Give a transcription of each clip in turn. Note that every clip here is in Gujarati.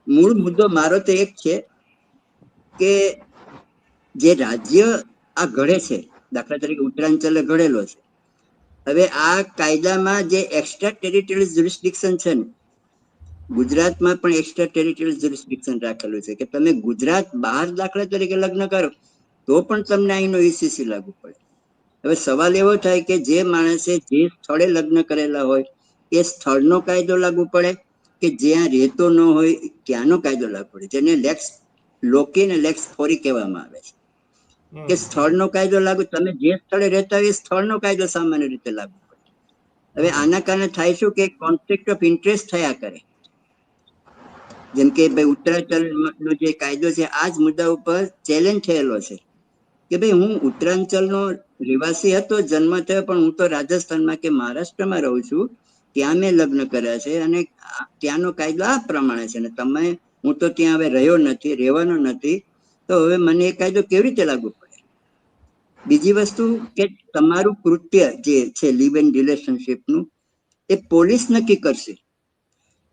મૂળ મુદ્દો મારો તો એક છે કે જે રાજ્ય આ ઘડે છે, દાખલા તરીકે ઉત્તરાંચલે ઘડેલો છે, હવે આ કાયદામાં જે એક્સ્ટ્રા ટેરિટોરિયલ જ્યુરિસ્ડિક્શન છે ને, ગુજરાતમાં પણ એક્સ્ટ્રા ટેરિટોરિયલ જ્યુરિસ્ડિક્શન રાખેલું છે કે તમે ગુજરાત બહાર દાખલા તરીકે લગ્ન કરો તો પણ તમને અહીંનો ઈસીસી લાગુ પડે. હવે સવાલ એવો થાય કે જે માણસે જે સ્થળે લગ્ન કરેલા હોય એ સ્થળનો કાયદો લાગુ પડે કે જ્યાં રહેતો ન હોય ત્યાંનો કાયદો લાગુ પડે, જેને લેક્સ લોકી ને લેક્સ ફોરી કહેવામાં આવે છે કે સ્થળનો કાયદો લાગુ, તમે જે સ્થળે રહેતા હોય એ સ્થળનો કાયદો સામાન્ય રીતે લાગુ પડે. હવે આના કારણે થાય શું કે કોન્ફ્લિક્ટ ઓફ ઇન્ટરેસ્ટ થયા કરે. જેમ કે ભાઈ ઉત્તરાંચલ નો જે કાયદો છે આ જ મુદ્દા ઉપર ચેલેન્જ થયેલો છે કે ભાઈ હું ઉત્તરાંચલનો રહેવાસી હતો, જન્મ થયો, પણ હું તો રાજસ્થાનમાં કે મહારાષ્ટ્રમાં રહું છું, ત્યાં મેં લગ્ન કર્યા છે અને ત્યાંનો કાયદો આ પ્રમાણે છે ને તમે, હું તો ત્યાં હવે રહ્યો નથી, રહેવાનો નથી, તો હવે મને એ કાયદો કેવી રીતે લાગુ પડે? બીજી વસ્તુ કે તમારું કૃત્ય જે છે લિવ ઇન રિલેશનશીપનું એ પોલીસ નક્કી કરશે.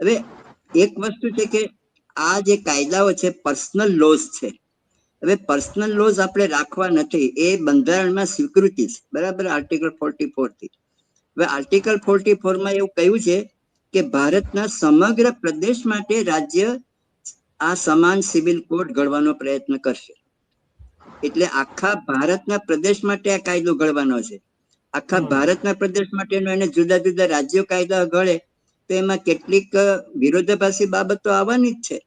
હવે એક વસ્તુ છે કે આ જે કાયદાઓ છે પર્સનલ લોઝ છે. હવે પર્સનલ લોઝ આપણે રાખવા નથી, એ બંધારણમાં સ્વીકૃતિ છે, બરાબર, આર્ટિકલ 44 થી. હવે આર્ટિકલ 44 માં એવું કહ્યું છે કે ભારતના સમગ્ર પ્રદેશ માટે રાજ્ય આ સમાન સિવિલ કોડ ઘડવાનો પ્રયત્ન કરશે. એટલે આખા ભારતના પ્રદેશ માટે આ કાયદો ઘડવાનો છે. આખા ભારતના પ્રદેશ માટેનો એને જુદા જુદા રાજ્યો કાયદા ઘડે તો એમાં કેટલીક વિરોધાભાસી બાબતો આવવાની જ છે.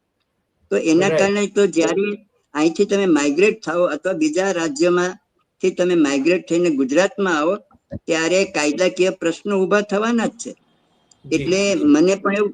તો એના કારણે તો જ્યારે અહીંથી તમે માઇગ્રેટ થાઓ અથવા બીજા રાજ્યમાંથી તમે માઇગ્રેટ થઈને ગુજરાતમાં આવો ત્યારે કાયદાકીય પ્રશ્નો ઉભા થવાના જ છે. એટલે મને પણ એવું